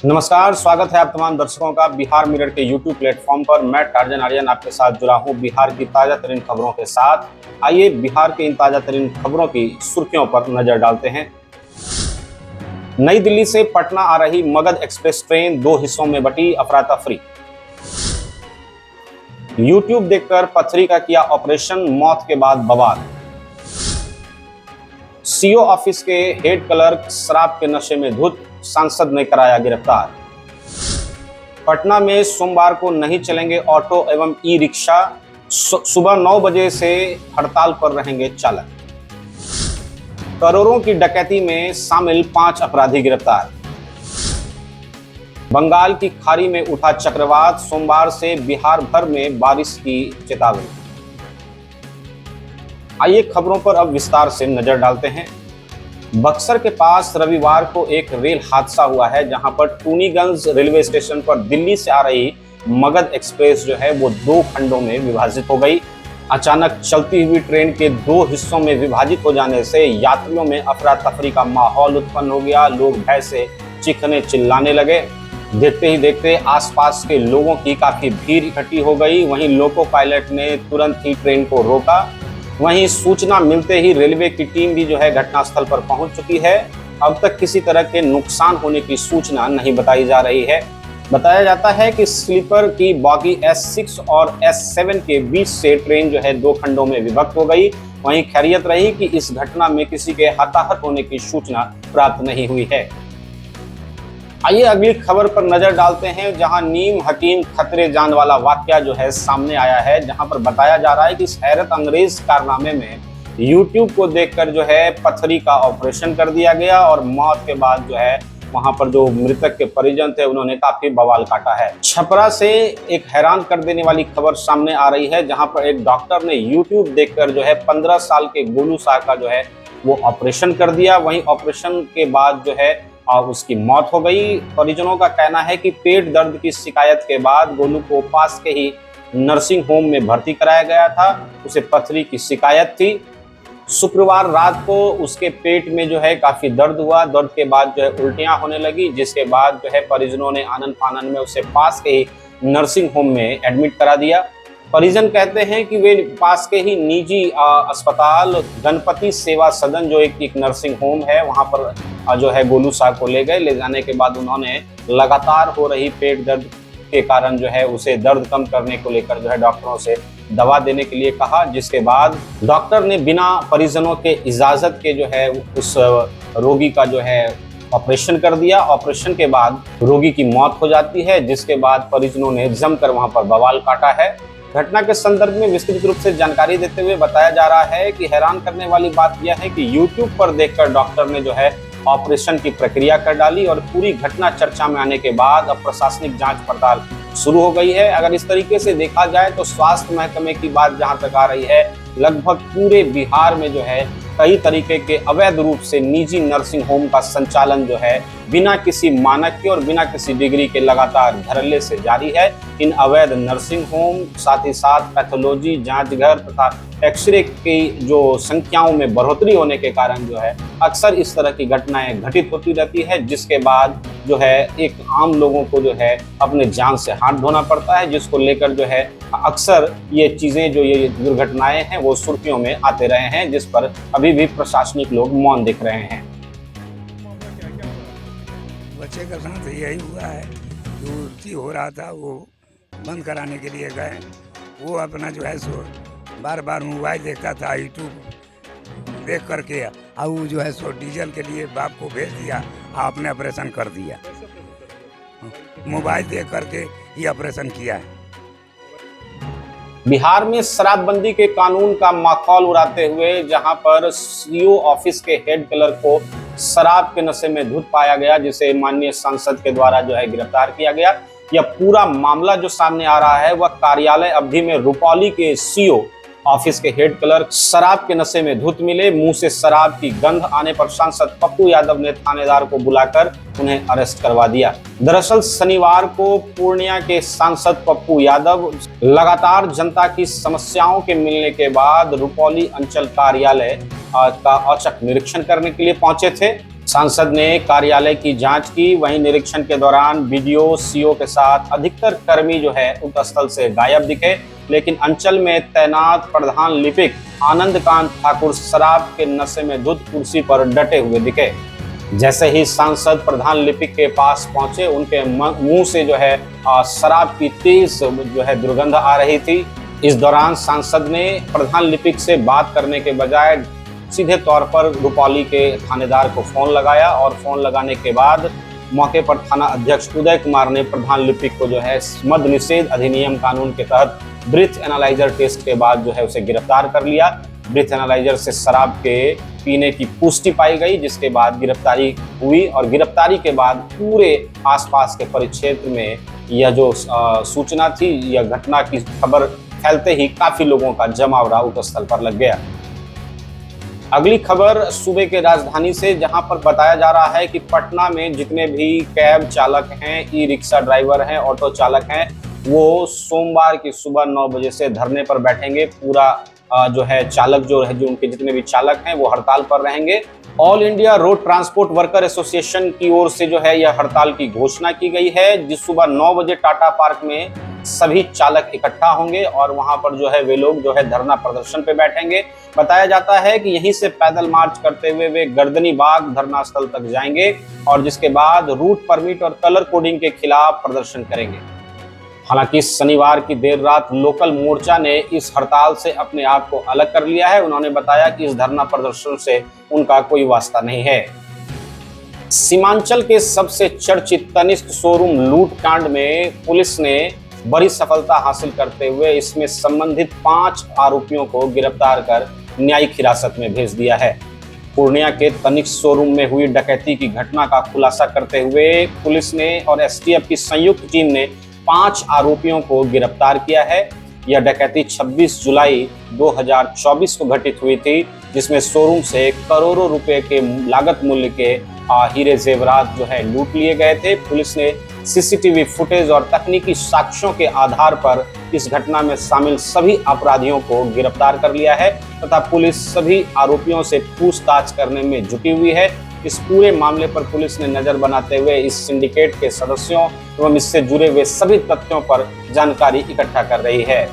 नमस्कार, स्वागत है आप तमाम दर्शकों का बिहार मिरर के यूट्यूब प्लेटफॉर्म पर। मैं टार्जन आर्यन आपके साथ जुड़ा हूं बिहार की ताजा तरीन खबरों के साथ। आइए बिहार के इन ताजा तरीन खबरों की सुर्खियों पर नजर डालते हैं। नई दिल्ली से पटना आ रही मगध एक्सप्रेस ट्रेन दो हिस्सों में बटी, अफरा तफरी। यूट्यूब देखकर पथरी का किया ऑपरेशन, मौत के बाद बवाल। सीओ ऑफिस के हेड क्लर्क शराब के नशे में धुत, सांसद ने कराया गिरफ्तार। पटना में सोमवार को नहीं चलेंगे ऑटो एवं ई रिक्शा, सुबह 9 बजे से हड़ताल पर रहेंगे चालक। करोड़ों की डकैती में शामिल 5 अपराधी गिरफ्तार। बंगाल की खाड़ी में उठा चक्रवात, सोमवार से बिहार भर में बारिश की चेतावनी। आइए खबरों पर अब विस्तार से नजर डालते हैं। बक्सर के पास रविवार को एक रेल हादसा हुआ है, जहां पर टूनीगंज रेलवे स्टेशन पर दिल्ली से आ रही मगध एक्सप्रेस जो है वो 2 खंडों में विभाजित हो गई। अचानक चलती हुई ट्रेन के 2 हिस्सों में विभाजित हो जाने से यात्रियों में अफरा तफरी का माहौल उत्पन्न हो गया। लोग भय से चीखने चिल्लाने लगे। देखते ही देखते आसपास के लोगों की काफी भीड़ इकट्ठी हो गई। वहीं लोको पायलट ने तुरंत ही ट्रेन को रोका। वहीं सूचना मिलते ही रेलवे की टीम भी जो है घटनास्थल पर पहुंच चुकी है। अब तक किसी तरह के नुकसान होने की सूचना नहीं बताई जा रही है। बताया जाता है कि स्लीपर की बॉगी S6 और S7 के बीच से ट्रेन जो है 2 खंडों में विभक्त हो गई। वहीं खैरियत रही कि इस घटना में किसी के हताहत होने की सूचना प्राप्त नहीं हुई है। आइए अगली खबर पर नजर डालते हैं, जहां नीम हकीम खतरे जान वाला वाकया जो है सामने आया है, जहां पर बताया जा रहा है कि इस हैरत अंग्रेज कारनामे में यूट्यूब को देखकर जो है पथरी का ऑपरेशन कर दिया गया और मौत के बाद जो है वहां पर जो मृतक के परिजन थे उन्होंने काफी बवाल काटा है। छपरा से एक हैरान कर देने वाली खबर सामने आ रही है, जहां पर एक डॉक्टर ने यूट्यूब देखकर जो है 15 साल के गोलू शाह का जो है वो ऑपरेशन कर दिया। वहीं ऑपरेशन के बाद जो है और उसकी मौत हो गई। परिजनों का कहना है कि पेट दर्द की शिकायत के बाद गोलू को पास के ही नर्सिंग होम में भर्ती कराया गया था। उसे पथरी की शिकायत थी। शुक्रवार रात को उसके पेट में जो है काफी दर्द हुआ। दर्द के बाद जो है उल्टियां होने लगी, जिसके बाद जो है परिजनों ने आनन फानन में उसे पास के ही नर्सिंग होम में एडमिट करा दिया। परिजन कहते हैं कि वे पास के ही निजी अस्पताल गणपति सेवा सदन जो एक नर्सिंग होम है वहां पर जो है गोलू शाह को ले गए। ले जाने के बाद उन्होंने लगातार हो रही पेट दर्द के कारण जो है उसे दर्द कम करने को लेकर जो है डॉक्टरों से दवा देने के लिए कहा, जिसके बाद डॉक्टर ने बिना परिजनों के इजाजत के जो है उस रोगी का जो है ऑपरेशन कर दिया। ऑपरेशन के बाद रोगी की मौत हो जाती है, जिसके बाद परिजनों ने जमकर वहां पर बवाल काटा है। घटना के संदर्भ में विस्तृत रूप से जानकारी देते हुए बताया जा रहा है कि हैरान करने वाली बात यह है कि YouTube पर देखकर डॉक्टर ने जो है ऑपरेशन की प्रक्रिया कर डाली और पूरी घटना चर्चा में आने के बाद अब प्रशासनिक जांच पड़ताल शुरू हो गई है। अगर इस तरीके से देखा जाए तो स्वास्थ्य महकमे की बात जहां तक आ रही है, लगभग पूरे बिहार में जो है कई तरीके के अवैध रूप से निजी नर्सिंग होम का संचालन जो है बिना किसी मानक के और बिना किसी डिग्री के लगातार धड़ल्ले से जारी है। इन अवैध नर्सिंग होम साथ ही साथ पैथोलॉजी जांच घर तथा एक्सरे की जो संख्याओं में बढ़ोतरी होने के कारण जो है अक्सर इस तरह की घटनाएं घटित होती रहती है, जिसके बाद जो है एक आम लोगों को जो है अपने जान से हाथ धोना पड़ता है, जिसको लेकर जो है अक्सर ये चीजें जो ये दुर्घटनाएं हैं वो सुर्खियों में आते रहे हैं, जिस पर अभी भी प्रशासनिक लोग मौन दिख रहे हैं। बच्चे का साथ यही हुआ है, जो उल्टी हो रहा था वो बंद कराने के लिए गए। वो अपना जो है सो बार बार मोबाइल देखता था, यूट्यूब देख करके और वो जो है सो डीजल के लिए बाप को भेज दिया, आपने ऑपरेशन कर दिया। मोबाइल देख करके ही ऑपरेशन किया है। बिहार में शराबबंदी के कानून का माखौल उड़ाते हुए जहां पर सीओ ऑफिस के हेड क्लर्क को शराब के नशे में धुत पाया गया, जिसे माननीय सांसद के द्वारा जो है गिरफ्तार किया गया। यह पूरा मामला जो सामने आ रहा है वह कार्यालय अवधि में रुपौली के सीओ ऑफिस के हेड क्लर्क शराब के नशे में धुत मिले। मुंह से शराब की गंध आने पर सांसद पप्पू यादव ने थानेदार को बुलाकर उन्हें अरेस्ट करवा दिया। दरअसल शनिवार को पूर्णिया के सांसद पप्पू यादव लगातार जनता की समस्याओं के मिलने के बाद रुपौली अंचल कार्यालय का औचक निरीक्षण करने के लिए पहुंचे थे। सांसद ने कार्यालय की जांच की। वहीं निरीक्षण के दौरान बीडीओ, सीओ के साथ अधिकतर कर्मी जो है उस स्थल से गायब दिखे, लेकिन अंचल में तैनात प्रधान लिपिक आनंद कांत ठाकुर शराब के नशे में धुत कुर्सी पर डटे हुए दिखे। जैसे ही सांसद प्रधान लिपिक के पास पहुंचे, उनके मुंह से जो है शराब की तेज जो है दुर्गंध आ रही थी। इस दौरान सांसद ने प्रधान लिपिक से बात करने के बजाय सीधे तौर पर रुपौली के थानेदार को फोन लगाया और फोन लगाने के बाद मौके पर थाना अध्यक्ष उदय कुमार ने प्रधान लिपिक को जो है मद्य निषेध अधिनियम कानून के तहत ब्रीथ एनालाइजर टेस्ट के बाद जो है उसे गिरफ्तार कर लिया। ब्रीथ एनालाइजर से शराब के पीने की पुष्टि पाई गई, जिसके बाद गिरफ्तारी हुई और गिरफ्तारी के बाद पूरे आसपास के परिक्षेत्र में यह जो सूचना थी, यह घटना की खबर फैलते ही काफी लोगों का जमावड़ा उस स्थल पर लग गया। अगली खबर सूबे के राजधानी से, जहां पर बताया जा रहा है कि पटना में जितने भी कैब चालक हैं, ई रिक्शा ड्राइवर हैं, ऑटो चालक हैं, वो सोमवार की सुबह 9 बजे से धरने पर बैठेंगे। पूरा जो है चालक जो उनके जितने भी चालक हैं वो हड़ताल पर रहेंगे। All India road transport worker association की ओर से जो है यह हड़ताल की घोषणा की गई है, जिस सुबह 9 बजे टाटा पार्क में सभी चालक इकट्ठा होंगे और वहां पर जो है वे लोग जो है धरना प्रदर्शन पे बैठेंगे। बताया जाता है कि यहीं से पैदल मार्च करते हुए वे गर्दनी बाग धरना स्थल तक जाएंगे और जिसके बाद रूट परमिट और कलर कोडिंग के खिलाफ प्रदर्शन करेंगे। हालांकि शनिवार की देर रात लोकल मोर्चा ने इस हड़ताल से अपने आप को अलग कर लिया है। उन्होंने बताया कि इस धरना प्रदर्शन से उनका कोई वास्ता नहीं है। सीमांचल के सबसे चर्चित तनिष्क शोरूम लूटकांड में पुलिस ने बड़ी सफलता हासिल करते हुए इसमें संबंधित 5 आरोपियों को गिरफ्तार कर न्यायिक हिरासत में भेज दिया है। पूर्णिया के तनिष्क शोरूम में हुई डकैती की घटना का खुलासा करते हुए पुलिस ने और एसटीएफ की संयुक्त टीम ने 5 आरोपियों को गिरफ्तार किया है। यह डकैती 26 जुलाई 2024 को घटित हुई थी, जिसमें शोरूम से करोड़ों रुपए के लागत मूल्य के हीरे जेवरात जो है लूट लिए गए थे। पुलिस ने सीसीटीवी फुटेज और तकनीकी साक्ष्यों के आधार पर इस घटना में शामिल सभी अपराधियों को गिरफ्तार कर लिया है तथा पुलिस सभी आरोपियों से पूछताछ करने में जुटी हुई है। इस पूरे मामले पर पुलिस ने नजर बनाते हुए इस सिंडिकेट के सदस्यों एवं इससे जुड़े हुए सभी तथ्यों पर जानकारी इकट्ठा कर रही है।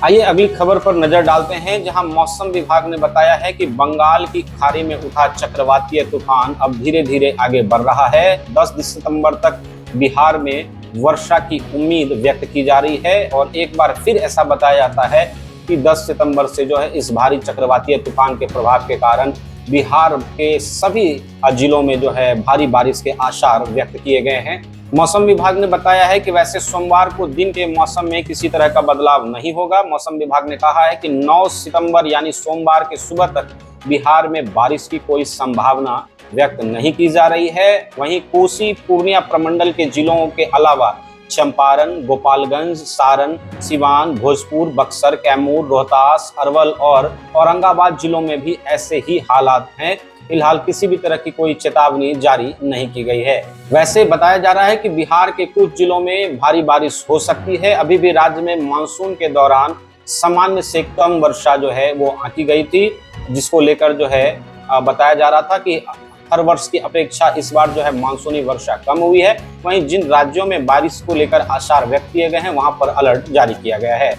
आइए अगली खबर पर नजर डालते हैं, जहां मौसम विभाग ने बताया है कि बंगाल की खाड़ी में उठा चक्रवातीय तूफान अब धीरे धीरे आगे बढ़ रहा है। 10 सितंबर तक बिहार में वर्षा की उम्मीद व्यक्त की जा रही है और एक बार फिर ऐसा बताया जाता है कि 10 सितंबर से जो है इस भारी चक्रवातीय तूफान के प्रभाव के कारण बिहार के सभी जिलों में जो है भारी बारिश के आसार व्यक्त किए गए हैं। मौसम विभाग ने बताया है कि वैसे सोमवार को दिन के मौसम में किसी तरह का बदलाव नहीं होगा। मौसम विभाग ने कहा है कि 9 सितंबर यानी सोमवार के सुबह तक बिहार में बारिश की कोई संभावना व्यक्त नहीं की जा रही है। वहीं कोसी पूर्णिया प्रमंडल के जिलों के अलावा चंपारण, गोपालगंज, सारण, सिवान, भोजपुर, बक्सर, कैमूर, रोहतास, अरवल और औरंगाबाद जिलों में भी ऐसे ही हालात हैं। फिलहाल किसी भी तरह की कोई चेतावनी जारी नहीं की गई है। वैसे बताया जा रहा है कि बिहार के कुछ जिलों में भारी बारिश हो सकती है। अभी भी राज्य में मानसून के दौरान सामान्य से कम वर्षा जो है वो आंकी गई थी, जिसको लेकर जो है बताया जा रहा था कि हर वर्ष की अपेक्षा इस बार जो है मानसूनी वर्षा कम हुई है। वहीं जिन राज्यों में बारिश को लेकर आसार व्यक्त किए गए हैं वहां पर अलर्ट जारी किया गया है।